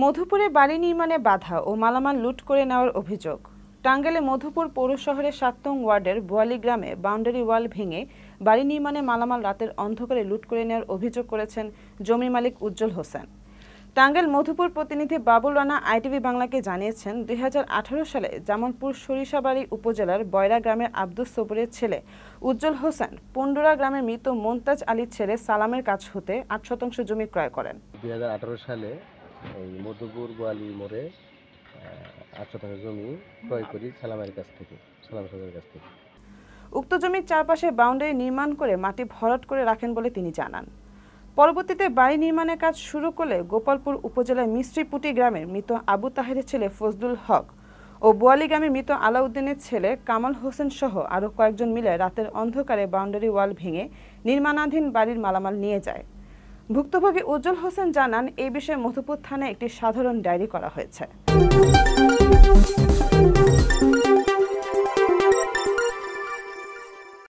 মধুপুরে বাড়ি নির্মাণে বাধা ও মালামাল লুট করে নেওয়ার অভিযোগ। টাঙ্গাইলে মধুপুর পৌর শহরের ৭ নং ওয়ার্ডের বোয়ালি গ্রামে বাউন্ডারি ওয়াল ভেঙে বাড়ি নির্মাণে মালামাল রাতের অন্ধকারে লুট করে নেওয়ার অভিযোগ করেছেন জমি মালিক উজ্জ্বল হোসেন। টাঙ্গাইল মধুপুর প্রতিনিধি বাবুল রানা আইটিভি বাংলাকে জানিয়েছেন, ২০১৮ সালে জামালপুর সরিষাবাড়ি উপজেলার বয়রা গ্রামের আব্দুস সবুরের ছেলে উজ্জ্বল হোসেন পুন্ডুরা গ্রামের মৃত মোমতাজ আলীর ছেলে সালামের কাছ হতে ৮% জমি ক্রয় করেন। ২০১৮ সালে এই মধুপুর বোয়ালি মোড়ে ৮% জমি ক্রয় করি সালামের কাছ থেকে। উক্ত জমির চারপাশে বাউন্ডারি নির্মাণ করে মাটি ভরাট করে রাখেন বলে তিনি জানান। পরবর্তীতে বাড়ি নির্মাণের কাজ শুরু করলে গোপালপুর উপজেলার মিস্ত্রিপুটি গ্রামের মৃত আবু তাহেরের ছেলে ফজলুল হক ও বোয়ালি গ্রামের মৃত আলাউদ্দিনের ছেলে কামাল হোসেন সহ আরও কয়েকজন মিলে রাতের অন্ধকারে বাউন্ডারি ওয়াল ভেঙে নির্মাণাধীন বাড়ির মালামাল নিয়ে যায়। ভুক্তভোগী উজ্জ্বল হোসেন জানান, এই বিষয়ে মধুপুর থানায় একটি সাধারণ ডায়েরি করা হয়েছে।